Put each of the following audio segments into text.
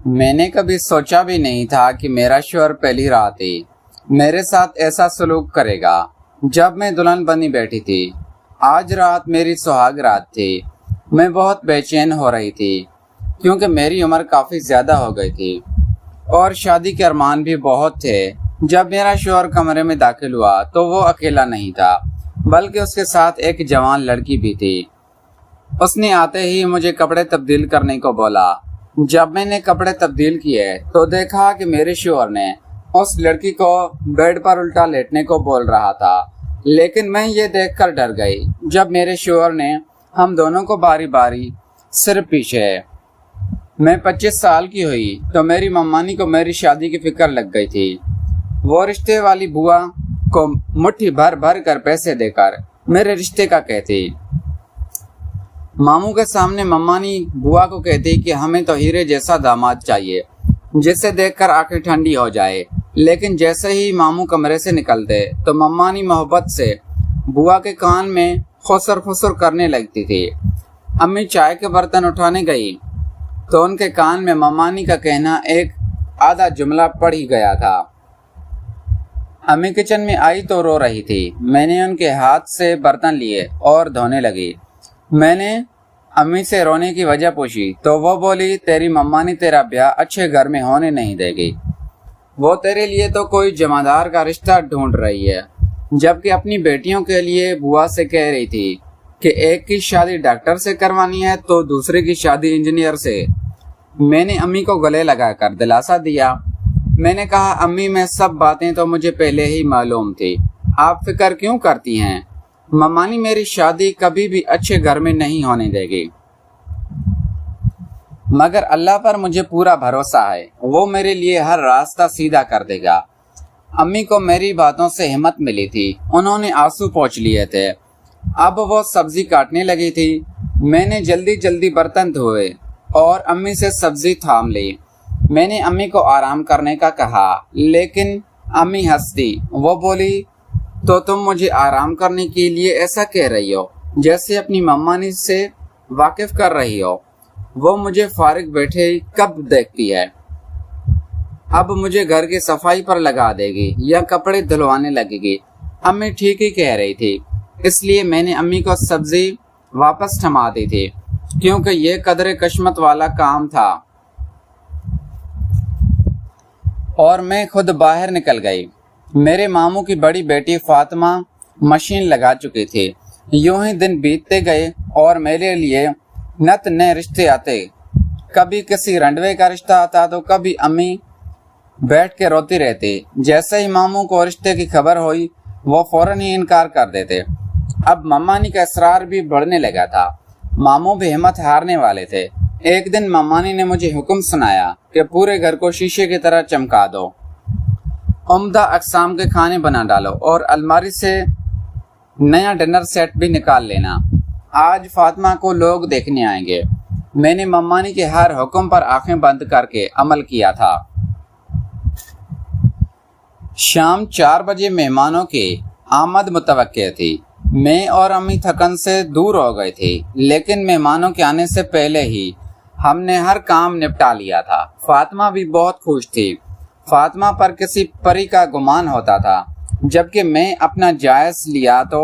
میں نے کبھی سوچا بھی نہیں تھا کہ میرا شوہر پہلی رات ہی میرے ساتھ ایسا سلوک کرے گا جب میں دلہن بنی بیٹھی تھی۔ آج رات میری سہاگ رات تھی۔ میں بہت بے چین ہو رہی تھی کیونکہ میری عمر کافی زیادہ ہو گئی تھی اور شادی کے ارمان بھی بہت تھے۔ جب میرا شوہر کمرے میں داخل ہوا تو وہ اکیلا نہیں تھا بلکہ اس کے ساتھ ایک جوان لڑکی بھی تھی۔ اس نے آتے ہی مجھے کپڑے تبدیل کرنے کو بولا۔ جب میں نے کپڑے تبدیل کیے تو دیکھا کہ میرے شوہر نے اس لڑکی کو بیڈ پر الٹا لیٹنے کو بول رہا تھا، لیکن میں یہ دیکھ کر ڈر گئی جب میرے شوہر نے ہم دونوں کو باری باری صرف پیچھے۔ میں 25 سال کی ہوئی تو میری ممانی کو میری شادی کی فکر لگ گئی تھی۔ وہ رشتے والی بوا کو مٹھی بھر بھر کر پیسے دے کر میرے رشتے کا کہتی۔ ماموں کے سامنے ممانی بوا کو کہتی کہ ہمیں تو ہیرے جیسا داماد چاہیے جسے دیکھ کر آنکھیں ٹھنڈی ہو جائے، لیکن جیسے ہی ماموں کمرے سے نکلتے تو ممانی محبت سے بوا کے کان میں خسر خسر کرنے لگتی تھی۔ امی چائے کے برتن اٹھانے گئی تو ان کے کان میں ممانی کا کہنا ایک آدھا جملہ پڑ ہی گیا تھا۔ امی کچن میں آئی تو رو رہی تھی۔ میں نے ان کے ہاتھ سے برتن لیے اور دھونے لگی۔ میں نے امی سے رونے کی وجہ پوچھی تو وہ بولی، تیری ممانی تیرا بیاہ اچھے گھر میں ہونے نہیں دے گی، وہ تیرے لیے تو کوئی جمعدار کا رشتہ ڈھونڈ رہی ہے، جبکہ اپنی بیٹیوں کے لیے بوا سے کہہ رہی تھی کہ ایک کی شادی ڈاکٹر سے کروانی ہے تو دوسرے کی شادی انجینئر سے۔ میں نے امی کو گلے لگا کر دلاسا دیا۔ میں نے کہا، امی میں سب باتیں تو مجھے پہلے ہی معلوم تھی، آپ فکر کیوں کرتی ہیں؟ ممانی میری شادی کبھی بھی اچھے گھر میں نہیں ہونے دے گی، مگر اللہ پر مجھے پورا بھروسہ ہے، وہ میرے لیے ہر راستہ سیدھا کر دے گا۔ امی کو میری باتوں سے ہمت ملی تھی، انہوں نے آنسو پوچھ لیے تھے۔ اب وہ سبزی کاٹنے لگی تھی۔ میں نے جلدی جلدی برتن دھوئے اور امی سے سبزی تھام لی۔ میں نے امی کو آرام کرنے کا کہا، لیکن امی ہنس دی۔ وہ بولی، تو تم مجھے آرام کرنے کے لیے ایسا کہہ رہی ہو جیسے اپنی ممانی سے واقف کر رہی ہو، وہ مجھے فارغ بیٹھے کب دیکھتی ہے؟ اب مجھے گھر کی صفائی پر لگا دے گی یا کپڑے دھلوانے لگے گی۔ امی ٹھیک ہی کہہ رہی تھی، اس لیے میں نے امی کو سبزی واپس تھما دی تھی کیونکہ یہ قدر قسمت والا کام تھا، اور میں خود باہر نکل گئی۔ میرے ماموں کی بڑی بیٹی فاطمہ مشین لگا چکی تھی۔ یوں ہی دن بیتتے گئے اور میرے لیے نت نئے رشتے آتے۔ کبھی کسی رنڈوے کا رشتہ آتا تو کبھی امی بیٹھ کے روتی رہتی۔ جیسے ہی ماموں کو رشتے کی خبر ہوئی وہ فوراً ہی انکار کر دیتے۔ اب ممانی کا اصرار بھی بڑھنے لگا تھا۔ ماموں بھی ہمت ہارنے والے تھے۔ ایک دن ممانی نے مجھے حکم سنایا کہ پورے گھر کو شیشے کی طرح چمکا دو، عمدہ اقسام کے کھانے بنا ڈالو اور الماری سے نیا ڈنر سیٹ بھی نکال لینا، آج فاطمہ کو لوگ دیکھنے آئیں گے۔ میں نے ممانی کے ہر حکم پر آنکھیں بند کر کے عمل کیا تھا۔ شام 4 بجے مہمانوں کی آمد متوقع تھی۔ میں اور امی تھکن سے دور ہو گئے تھے، لیکن مہمانوں کے آنے سے پہلے ہی ہم نے ہر کام نپٹا لیا تھا۔ فاطمہ بھی بہت خوش تھی۔ فاطمہ پر کسی پری کا گمان ہوتا تھا، جبکہ میں اپنا جائز لیا تو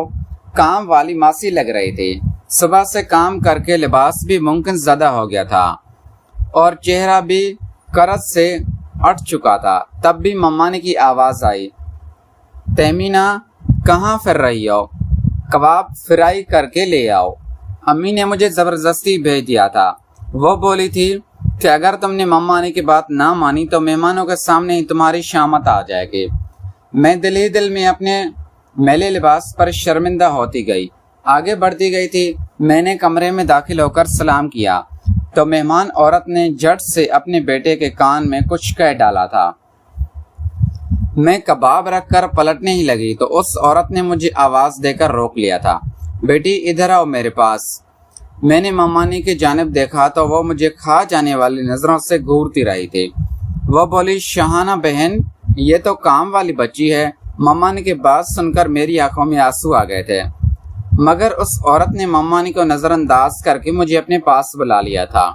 کام والی ماسی لگ رہی تھی۔ صبح سے کام کر کے لباس بھی ممکن زدہ ہو گیا تھا اور چہرہ بھی کرز سے اٹھ چکا تھا۔ تب بھی ممانی کی آواز آئی، تیمینہ کہاں پھر رہی ہو؟ کباب فرائی کر کے لے آؤ۔ امی نے مجھے زبردستی بھیج دیا تھا۔ وہ بولی تھی کہ اگر تم نے ممانی کی بات نہ مانی تو مہمانوں کے سامنے ہی تمہاری شامت آ جائے گی۔ میں دل ہی دل میں اپنے میلے لباس پر شرمندہ ہوتی گئی، آگے بڑھتی گئی تھی۔ میں نے کمرے میں داخل ہو کر سلام کیا تو مہمان عورت نے جھٹ سے اپنے بیٹے کے کان میں کچھ کہہ ڈالا تھا۔ میں کباب رکھ کر پلٹنے ہی لگی تو اس عورت نے مجھے آواز دے کر روک لیا تھا، بیٹی ادھر آؤ میرے پاس۔ میں نے ممانی کی جانب دیکھا تو وہ مجھے کھا جانے والی نظروں سے گھورتی رہی تھی۔ وہ بولی، شاہانہ بہن، یہ تو کام والی بچی ہے۔ ممانی کی بات سن کر میری آنکھوں میں آنسو آ گئے تھے، مگر اس عورت نے ممانی کو نظر انداز کر کے مجھے اپنے پاس بلا لیا تھا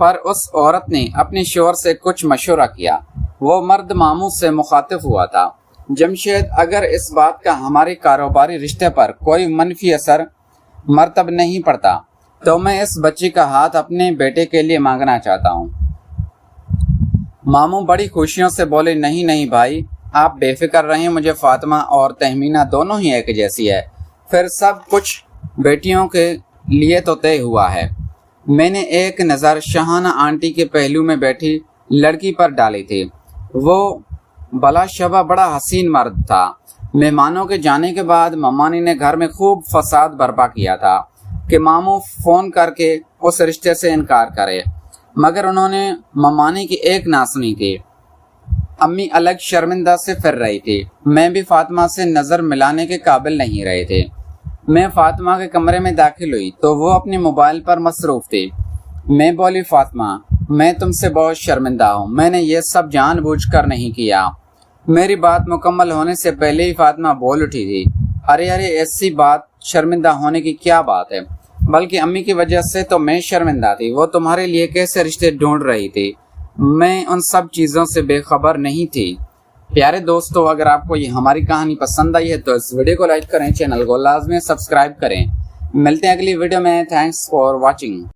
پر اس عورت نے اپنے شوہر سے کچھ مشورہ کیا۔ وہ مرد ماموں سے مخاطب ہوا تھا، جمشید اگر اس بات کا ہمارے کاروباری رشتے پر کوئی منفی اثر مرتب نہیں پڑتا تو میں اس بچی کا ہاتھ اپنے بیٹے کے لیے مانگنا چاہتا ہوں۔ ماموں بڑی خوشیوں سے بولے، نہیں نہیں بھائی، آپ بے فکر رہیں، مجھے فاطمہ اور تہمینہ دونوں ہی ایک جیسی ہے، پھر سب کچھ بیٹیوں کے لیے تو طے ہوا ہے۔ میں نے ایک نظر شاہانہ آنٹی کے پہلو میں بیٹھی لڑکی پر ڈالی تھی۔ وہ بلا شبہ بڑا حسین مرد تھا۔ مہمانوں کے جانے کے بعد ممانی نے گھر میں خوب فساد برپا کیا تھا کہ ماموں فون کر کے اس رشتے سے انکار کرے، مگر انہوں نے ممانی کی ایک نہ سنی تھی۔ امی الگ شرمندہ سے پھر رہی تھی، میں بھی فاطمہ سے نظر ملانے کے قابل نہیں رہے تھے۔ میں فاطمہ کے کمرے میں داخل ہوئی تو وہ اپنے موبائل پر مصروف تھی۔ میں بولی، فاطمہ میں تم سے بہت شرمندہ ہوں، میں نے یہ سب جان بوجھ کر نہیں کیا۔ میری بات مکمل ہونے سے پہلے ہی فاطمہ بول اٹھی تھی، ارے ایسی بات شرمندہ ہونے کی کیا بات ہے، بلکہ امی کی وجہ سے تو میں شرمندہ تھی، وہ تمہارے لیے کیسے رشتے ڈھونڈ رہی تھی، میں ان سب چیزوں سے بے خبر نہیں تھی۔ پیارے دوستو، اگر آپ کو یہ ہماری کہانی پسند آئی ہے تو اس ویڈیو کو لائک کریں، چینل کو لازمی سبسکرائب کریں۔ ملتے ہیں اگلی ویڈیو میں۔ Thanks for watching.